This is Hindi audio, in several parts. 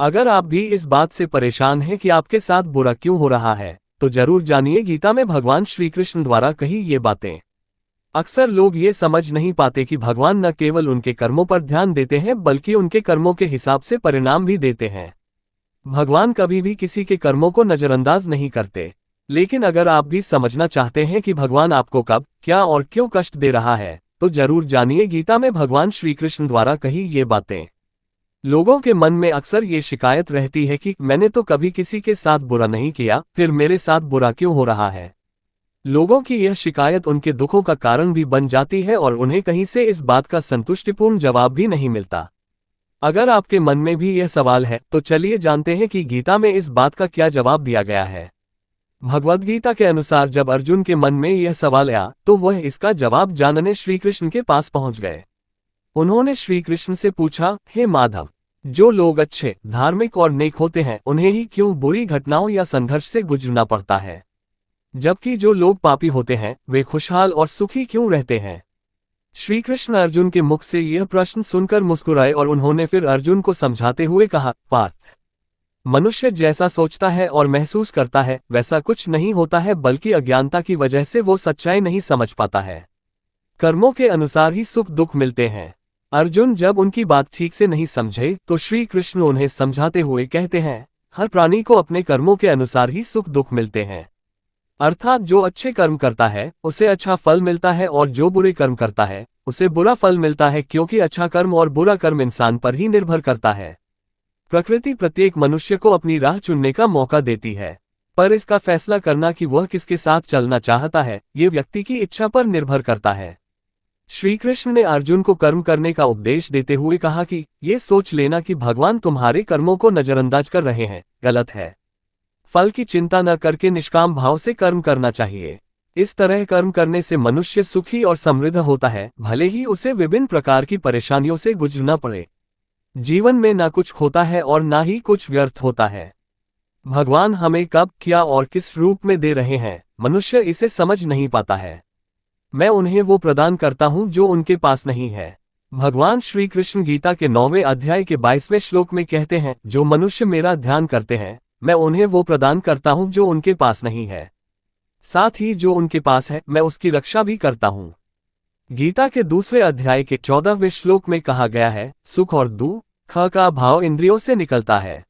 अगर आप भी इस बात से परेशान हैं कि आपके साथ बुरा क्यों हो रहा है, तो जरूर जानिए गीता में भगवान श्री कृष्ण द्वारा कही ये बातें। अक्सर लोग ये समझ नहीं पाते कि भगवान न केवल उनके कर्मों पर ध्यान देते हैं बल्कि उनके कर्मों के हिसाब से परिणाम भी देते हैं। भगवान कभी भी किसी के कर्मों को नजरअंदाज नहीं करते। लेकिन अगर आप भी समझना चाहते हैं कि भगवान आपको कब, क्या और क्यों कष्ट दे रहा है, तो जरूर जानिए गीता में भगवान श्री कृष्ण द्वारा कही ये बातें। लोगों के मन में अक्सर ये शिकायत रहती है कि मैंने तो कभी किसी के साथ बुरा नहीं किया, फिर मेरे साथ बुरा क्यों हो रहा है। लोगों की यह शिकायत उनके दुखों का कारण भी बन जाती है और उन्हें कहीं से इस बात का संतुष्टिपूर्ण जवाब भी नहीं मिलता। अगर आपके मन में भी यह सवाल है, तो चलिए जानते हैं कि गीता में इस बात का क्या जवाब दिया गया है। भगवद गीता के अनुसार जब अर्जुन के मन में यह सवाल आया, तो वह इसका जवाब जानने श्री कृष्ण के पास पहुंच गए। उन्होंने श्री कृष्ण से पूछा, हे माधव, जो लोग अच्छे, धार्मिक और नेक होते हैं उन्हें ही क्यों बुरी घटनाओं या संघर्ष से गुजरना पड़ता है, जबकि जो लोग पापी होते हैं वे खुशहाल और सुखी क्यों रहते हैं। श्री कृष्ण अर्जुन के मुख से यह प्रश्न सुनकर मुस्कुराए और उन्होंने फिर अर्जुन को समझाते हुए कहा, पार्थ, मनुष्य जैसा सोचता है और महसूस करता है वैसा कुछ नहीं होता है, बल्कि अज्ञानता की वजह से वो सच्चाई नहीं समझ पाता है। कर्मों के अनुसार ही सुख दुख मिलते हैं। अर्जुन जब उनकी बात ठीक से नहीं समझे तो श्री कृष्ण उन्हें समझाते हुए कहते हैं, हर प्राणी को अपने कर्मों के अनुसार ही सुख दुख मिलते हैं। अर्थात जो अच्छे कर्म करता है उसे अच्छा फल मिलता है और जो बुरे कर्म करता है उसे बुरा फल मिलता है, क्योंकि अच्छा कर्म और बुरा कर्म इंसान पर ही निर्भर करता है। प्रकृति प्रत्येक मनुष्य को अपनी राह चुनने का मौका देती है, पर इसका फैसला करना कि वह किसके साथ चलना चाहता है ये व्यक्ति की इच्छा पर निर्भर करता है। श्री कृष्ण ने अर्जुन को कर्म करने का उपदेश देते हुए कहा कि ये सोच लेना कि भगवान तुम्हारे कर्मों को नजरअंदाज कर रहे हैं, गलत है। फल की चिंता न करके निष्काम भाव से कर्म करना चाहिए। इस तरह कर्म करने से मनुष्य सुखी और समृद्ध होता है, भले ही उसे विभिन्न प्रकार की परेशानियों से गुजरना पड़े। जीवन में ना कुछ होता है और ना ही कुछ व्यर्थ होता है। भगवान हमें कब, क्या और किस रूप में दे रहे हैं, मनुष्य इसे समझ नहीं पाता है। मैं उन्हें वो प्रदान करता हूं जो उनके पास नहीं है। भगवान श्री कृष्ण गीता के 9वें अध्याय के 22वें श्लोक में कहते हैं, जो मनुष्य मेरा ध्यान करते हैं मैं उन्हें वो प्रदान करता हूं जो उनके पास नहीं है, साथ ही जो उनके पास है मैं उसकी रक्षा भी करता हूं। गीता के दूसरे अध्याय के 14वें श्लोक में कहा गया है, सुख और दुख का भाव इंद्रियों से निकलता है।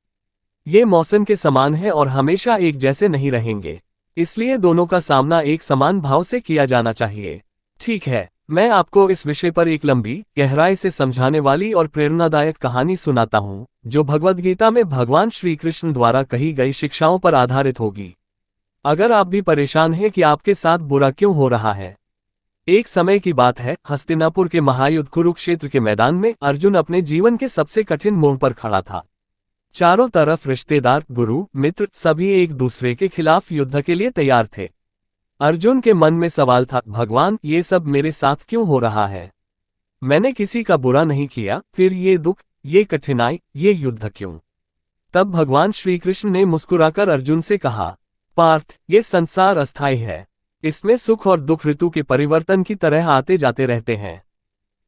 ये मौसम के समान है और हमेशा एक जैसे नहीं रहेंगे, इसलिए दोनों का सामना एक समान भाव से किया जाना चाहिए। ठीक है, मैं आपको इस विषय पर एक लंबी, गहराई से समझाने वाली और प्रेरणादायक कहानी सुनाता हूं, जो भगवद गीता में भगवान श्री कृष्ण द्वारा कही गई शिक्षाओं पर आधारित होगी। अगर आप भी परेशान हैं कि आपके साथ बुरा क्यों हो रहा है। एक समय की बात है, हस्तिनापुर के महायुद्ध कुरुक्षेत्र के मैदान में अर्जुन अपने जीवन के सबसे कठिन मोड़ पर खड़ा था। चारों तरफ रिश्तेदार, गुरु, मित्र सभी एक दूसरे के खिलाफ युद्ध के लिए तैयार थे। अर्जुन के मन में सवाल था, भगवान ये सब मेरे साथ क्यों हो रहा है। मैंने किसी का बुरा नहीं किया, फिर ये दुख, ये कठिनाई, ये युद्ध क्यों। तब भगवान श्री कृष्ण ने मुस्कुराकर अर्जुन से कहा, पार्थ, ये संसार अस्थायी है। इसमें सुख और दुख ऋतु के परिवर्तन की तरह आते जाते रहते हैं।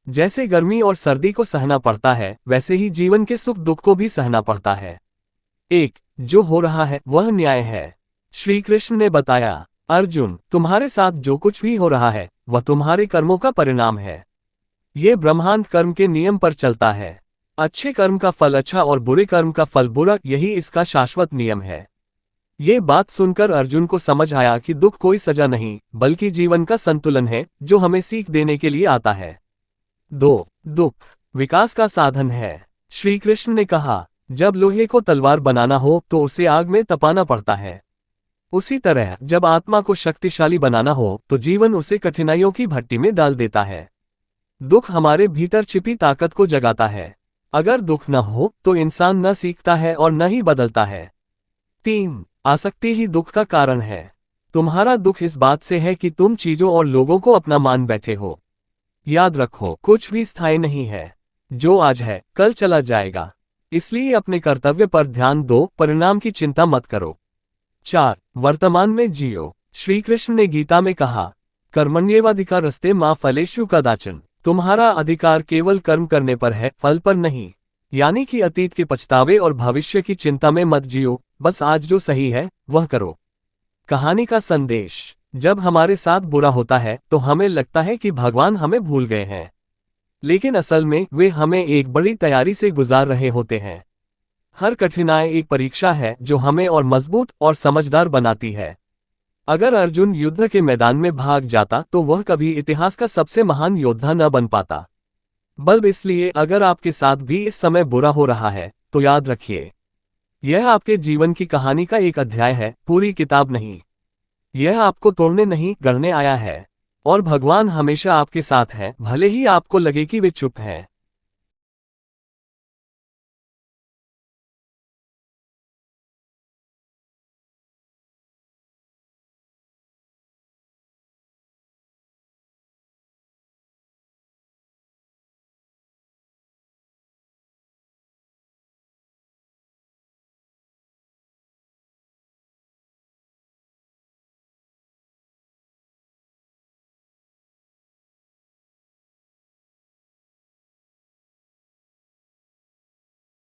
जैसे गर्मी और सर्दी को सहना पड़ता है, वैसे ही जीवन के सुख दुख को भी सहना पड़ता है। एक जो हो रहा है वह न्याय है। श्री कृष्ण ने बताया, अर्जुन, तुम्हारे साथ जो कुछ भी हो रहा है वह तुम्हारे कर्मों का परिणाम है। ये ब्रह्मांड कर्म के नियम पर चलता है। अच्छे कर्म का फल अच्छा और बुरे कर्म का फल बुरा, यही इसका शाश्वत नियम है। ये बात सुनकर अर्जुन को समझ आया कि दुख कोई सजा नहीं, बल्कि जीवन का संतुलन है जो हमें सीख देने के लिए आता है। 2. दुख विकास का साधन है। श्री कृष्ण ने कहा, जब लोहे को तलवार बनाना हो तो उसे आग में तपाना पड़ता है। उसी तरह जब आत्मा को शक्तिशाली बनाना हो तो जीवन उसे कठिनाइयों की भट्टी में डाल देता है। दुख हमारे भीतर छिपी ताकत को जगाता है। अगर दुख न हो तो इंसान न सीखता है और न ही बदलता है। 3. आसक्ति ही दुख का कारण है। तुम्हारा दुख इस बात से है कि तुम चीजों और लोगों को अपना मान बैठे हो। याद रखो, कुछ भी स्थायी नहीं है। जो आज है कल चला जाएगा, इसलिए अपने कर्तव्य पर ध्यान दो, परिणाम की चिंता मत करो। 4. वर्तमान में जियो। श्री कृष्ण ने गीता में कहा, कर्मण्येवाधिकारस्ते मा फलेषु कदाचन। तुम्हारा अधिकार केवल कर्म करने पर है, फल पर नहीं। यानी कि अतीत के पछतावे और भविष्य की चिंता में मत जियो, बस आज जो सही है वह करो। कहानी का संदेश। जब हमारे साथ बुरा होता है तो हमें लगता है कि भगवान हमें भूल गए हैं, लेकिन असल में वे हमें एक बड़ी तैयारी से गुजार रहे होते हैं। हर कठिनाई एक परीक्षा है जो हमें और मजबूत और समझदार बनाती है। अगर अर्जुन युद्ध के मैदान में भाग जाता तो वह कभी इतिहास का सबसे महान योद्धा न बन पाता। बल्कि इसलिए अगर आपके साथ भी इस समय बुरा हो रहा है तो याद रखिए, यह आपके जीवन की कहानी का एक अध्याय है, पूरी किताब नहीं। यह आपको तोड़ने नहीं, गढ़ने आया है। और भगवान हमेशा आपके साथ है, भले ही आपको लगे कि वे चुप हैं।